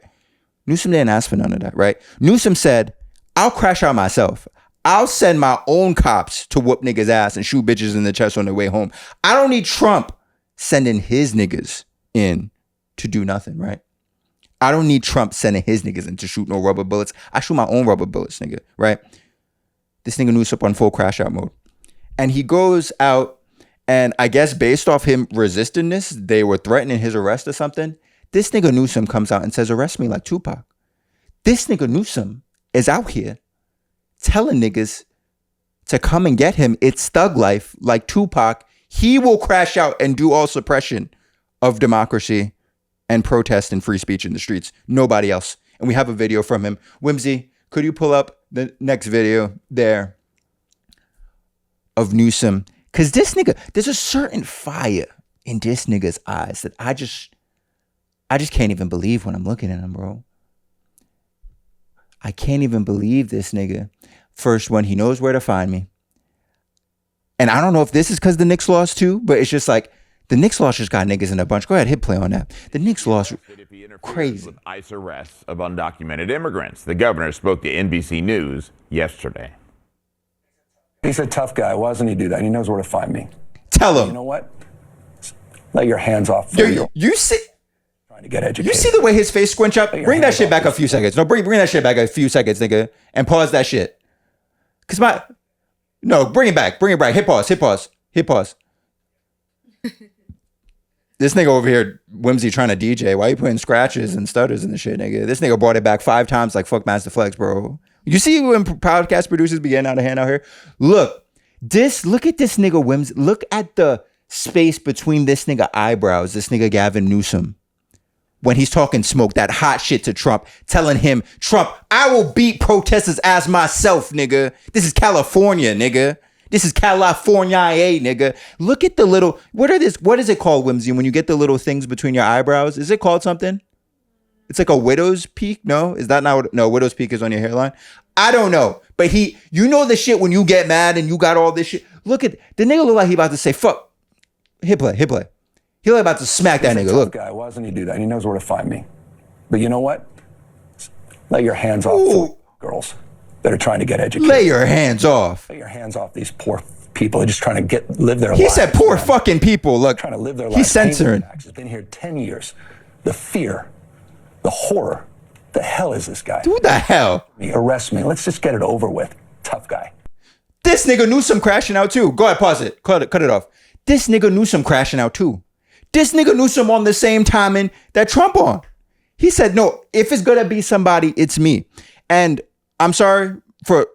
Newsom didn't ask for none of that, right? Newsom said, I'll crash out myself. I'll send my own cops to whoop niggas' ass and shoot bitches in the chest on their way home. I don't need Trump sending his niggas in to do nothing, right? I don't need Trump sending his niggas in to shoot no rubber bullets. I shoot my own rubber bullets, nigga, right? This nigga Newsom on full crash out mode. And he goes out, and I guess based off him resisting this, they were threatening his arrest or something. This nigga Newsom comes out and says, arrest me like Tupac. This nigga Newsom is out here telling niggas to come and get him. It's thug life like Tupac. He will crash out and do all suppression of democracy and protest and free speech in the streets. Nobody else. And we have a video from him. Whimsy, could you pull up the next video there of Newsom? Because this nigga, there's a certain fire in this nigga's eyes that I just can't even believe when I'm looking at him, bro. I can't even believe this nigga. First one, he knows where to find me. And I don't know if this is because the Knicks lost too, but it's just like, the Knicks lost just got niggas in a bunch. Go ahead, hit play on that. The Knicks lost crazy. With ICE arrests of undocumented immigrants. The governor spoke to NBC News yesterday. He's a tough guy. Why doesn't he do that? He knows where to find me. Tell him. You know what? Let your hands off. You see, trying to get educated. you see the way his face squinch up? Bring that shit back a few seconds. No, bring that shit back a few seconds, nigga, and pause that shit. Bring it back. Bring it back. Hit pause. This nigga over here, Whimsy, trying to DJ. Why you putting scratches and stutters in the shit, nigga? This nigga brought it back 5 times like fuck Master Flex, bro. You see when podcast producers be getting out of hand out here? Look at this nigga Whimsy. Look at the space between this nigga eyebrows, this nigga Gavin Newsom. When he's talking smoke, that hot shit to Trump, telling him, Trump, I will beat protesters as myself, nigga. This is California, nigga. This is California, nigga. Look at the little, what is it called, Whimsy, when you get the little things between your eyebrows? Is it called something? It's like a widow's peak? No? Is that not what, no, widow's peak is on your hairline? I don't know. But you know the shit when you get mad and you got all this shit. Look at, the nigga look like he about to say, fuck. Hit play. He like about to smack that nigga, look. Guy. Why doesn't he do that? He knows where to find me. But you know what? Let your hands off girls that are trying to get educated. Lay your hands off. Lay your hands off these poor people. They're just trying to live their lives. He said poor fucking people. Look, trying to live their lives. He's censoring. He's been here 10 years. The fear, the horror The hell is this guy? Who the hell? Arrest me. Let's just get it over with. Tough guy. This nigga Newsom crashing out too. Go ahead, pause it. Cut it off. This nigga Newsom crashing out too. This nigga Newsom on the same timing that Trump on. He said, no, if it's gonna be somebody, it's me. And I'm sorry for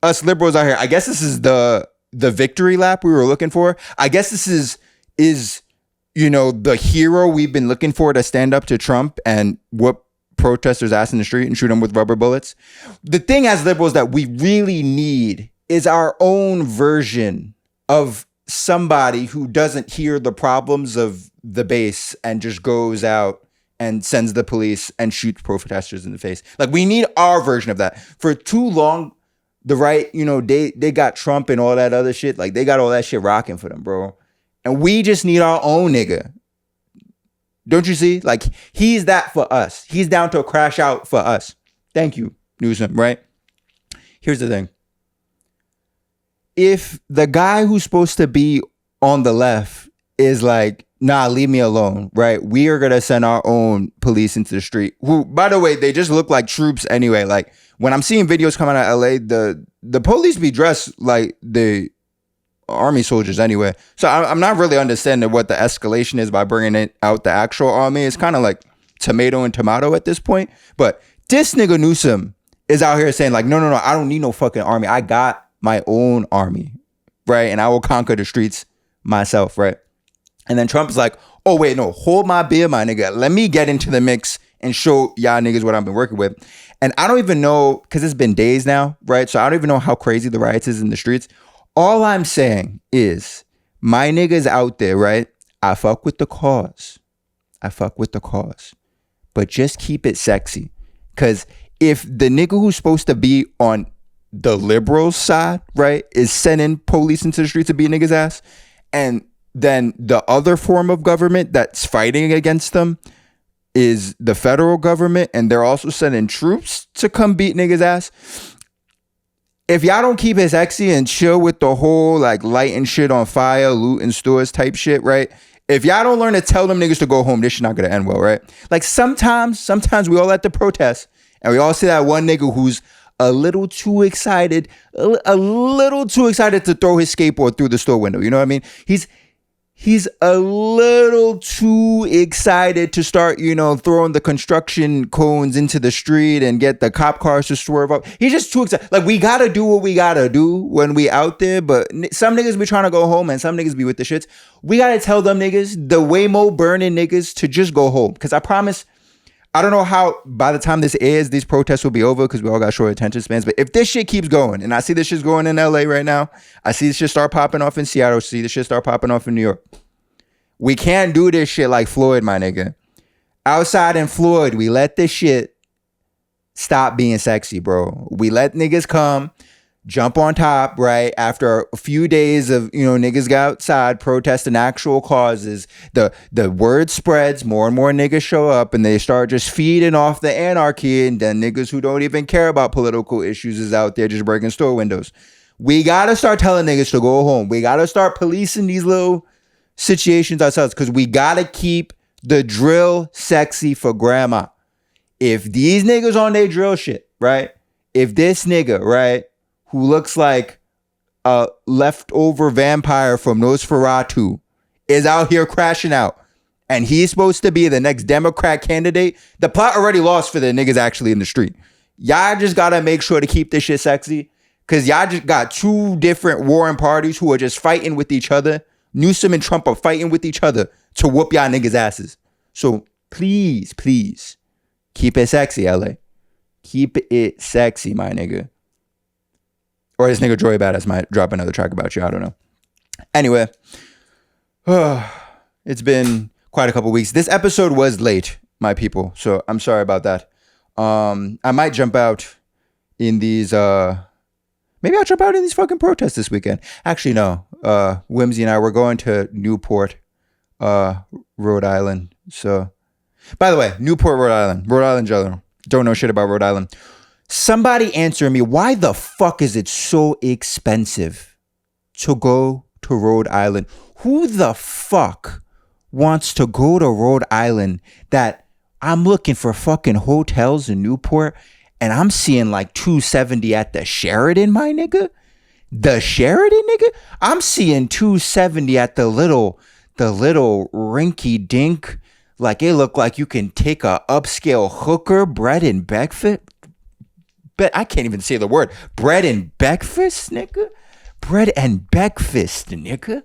us liberals out here. I guess this is the victory lap we were looking for. I guess this is the hero we've been looking for to stand up to Trump and whoop protesters' ass in the street and shoot them with rubber bullets. The thing as liberals that we really need is our own version of somebody who doesn't hear the problems of the base and just goes out and sends the police and shoots protesters in the face. Like, we need our version of that. For too long, the right, they got Trump and all that other shit. Like, they got all that shit rocking for them, bro. And we just need our own nigga. Don't you see? Like, he's that for us. He's down to crash out for us. Thank you, Newsom, right? Here's the thing. If the guy who's supposed to be on the left is like, nah, leave me alone, right? We are going to send our own police into the street. Who, by the way, they just look like troops anyway. Like, when I'm seeing videos coming out of LA, the police be dressed like the army soldiers anyway. So I'm not really understanding what the escalation is by bringing out the actual army. It's kind of like tomato and tomato at this point. But this nigga Newsom is out here saying like, no, I don't need no fucking army. I got my own army, right? And I will conquer the streets myself, right? And then Trump's like, oh, wait, no, hold my beer, my nigga. Let me get into the mix and show y'all niggas what I've been working with. And I don't even know, because it's been days now, right? So I don't even know how crazy the riots is in the streets. All I'm saying is my niggas out there, right? I fuck with the cause. But just keep it sexy. Because if the nigga who's supposed to be on the liberals side, right, is sending police into the streets to beat niggas' ass, and then the other form of government that's fighting against them is the federal government, and they're also sending troops to come beat niggas' ass. If y'all don't keep it sexy and chill with the whole like lighting shit on fire, looting stores type shit, right? If y'all don't learn to tell them niggas to go home, this shit not gonna end well, right? Like sometimes we all at the protest and we all see that one nigga who's a little too excited to throw his skateboard through the store window. You know what I mean? He's a little too excited to start, throwing the construction cones into the street and get the cop cars to swerve up. He's just too excited. Like, we got to do what we got to do when we out there. But some niggas be trying to go home and some niggas be with the shits. We got to tell them niggas, the Waymo burning niggas, to just go home. Because I promise, I don't know how by the time this airs, these protests will be over because we all got short attention spans. But if this shit keeps going, and I see this shit's going in LA right now, I see this shit start popping off in Seattle, see this shit start popping off in New York. We can't do this shit like Floyd, my nigga. Outside in Floyd, we let this shit stop being sexy, bro. We let niggas come, jump on top, right? After a few days of, niggas got outside protesting actual causes, the word spreads, more and more niggas show up and they start just feeding off the anarchy, and then niggas who don't even care about political issues is out there just breaking store windows. We gotta start telling niggas to go home. We gotta start policing these little situations ourselves, because we gotta keep the drill sexy for grandma. If these niggas on their drill shit, right? If this nigga, right, who looks like a leftover vampire from Nosferatu is out here crashing out, and he's supposed to be the next Democrat candidate, the plot already lost for the niggas actually in the street. Y'all just gotta make sure to keep this shit sexy, because y'all just got two different warring parties who are just fighting with each other. Newsom and Trump are fighting with each other to whoop y'all niggas' asses. So please, keep it sexy, LA. Keep it sexy, my nigga. Or this nigga Joy Badass might drop another track about you. I don't know. Anyway, it's been quite a couple weeks. This episode was late, my people. So I'm sorry about that. I might jump out in these... Maybe I'll jump out in these fucking protests this weekend. Actually, no. Whimsy and I, we're going to Newport, Rhode Island. So, by the way, Newport, Rhode Island General. Don't know shit about Rhode Island. Somebody answer me, why the fuck is it so expensive to go to Rhode Island? Who the fuck wants to go to Rhode Island that I'm looking for fucking hotels in Newport, and I'm seeing like 270 at the Sheraton, my nigga. The Sheraton, nigga. I'm seeing 270 at the little rinky dink. Like it look like you can take a upscale hooker, bread and breakfast. But I can't even say the word. Bread and breakfast, nigga. Bread and breakfast, nigga.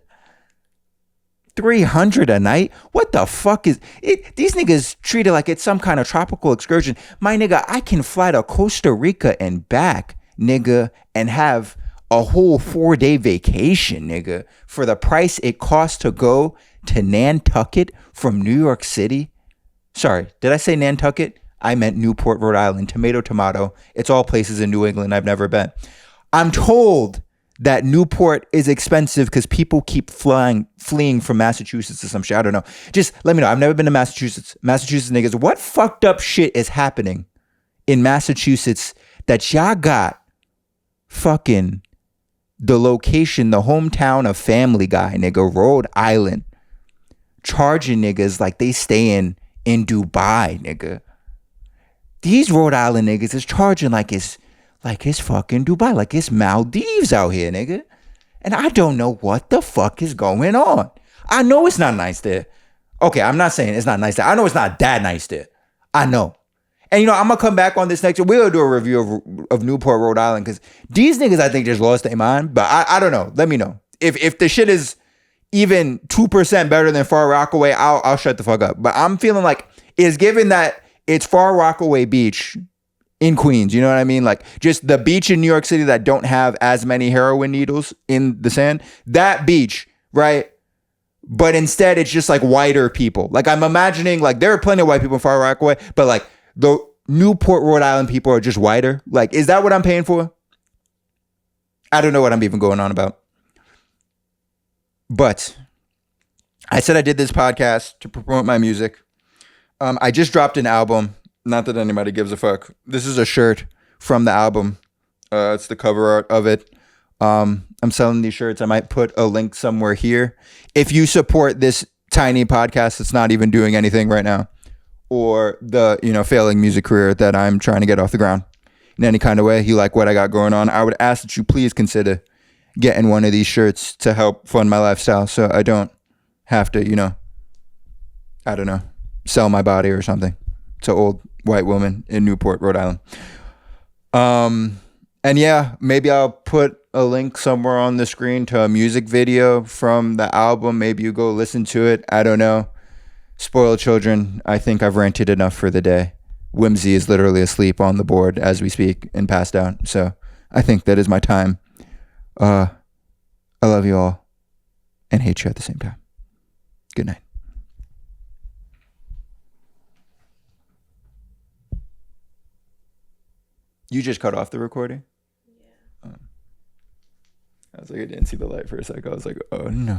300 a night? What the fuck is it? These niggas treat it like it's some kind of tropical excursion. My nigga, I can fly to Costa Rica and back, nigga, and have a whole 4-day vacation, nigga, for the price it costs to go to Nantucket from New York City. Sorry, did I say Nantucket? I meant Newport, Rhode Island. Tomato. It's all places in New England I've never been. I'm told that Newport is expensive because people keep fleeing from Massachusetts or some shit. I don't know. Just let me know. I've never been to Massachusetts. Massachusetts niggas, what fucked up shit is happening in Massachusetts that y'all got fucking the location, the hometown of Family Guy, nigga, Rhode Island, charging niggas like they staying in Dubai, nigga. These Rhode Island niggas is charging like it's fucking Dubai, like it's Maldives out here, nigga. And I don't know what the fuck is going on. I know it's not nice there. Okay, I'm not saying it's not nice there. I know it's not that nice there. I know. And, you know, I'm going to come back on this next week. We're going to do a review of Newport, Rhode Island, because these niggas, I think, just lost their mind. But I don't know. Let me know. If the shit is even 2% better than Far Rockaway, I'll shut the fuck up. But I'm feeling like it's given that it's Far Rockaway Beach in Queens. You know what I mean? Like, just the beach in New York City that don't have as many heroin needles in the sand. That beach, right? But instead, it's just like whiter people. Like, I'm imagining, like, there are plenty of white people in Far Rockaway, but like, the Newport, Rhode Island people are just whiter. Like, is that what I'm paying for? I don't know what I'm even going on about. But I said I did this podcast to promote my music. I just dropped an album. Not that anybody gives a fuck. This is a shirt from the album. It's the cover art of it. I'm selling these shirts. I might put a link somewhere here. If you support this tiny podcast that's not even doing anything right now, or the, you know, failing music career that I'm trying to get off the ground in any kind of way, you like what I got going on, I would ask that you please consider getting one of these shirts to help fund my lifestyle so I don't have to, you know, I don't know, sell my body or something to old white woman in Newport, Rhode Island. And yeah, maybe I'll put a link somewhere on the screen to a music video from the album. Maybe you go listen to it. I don't know. Spoiled children, I think I've ranted enough for the day. Whimsy is literally asleep on the board as we speak and passed out. So I think that is my time. I love you all and hate you at the same time. Good night. You just cut off the recording? Yeah. I was like, I didn't see the light for a sec. I was like, oh no.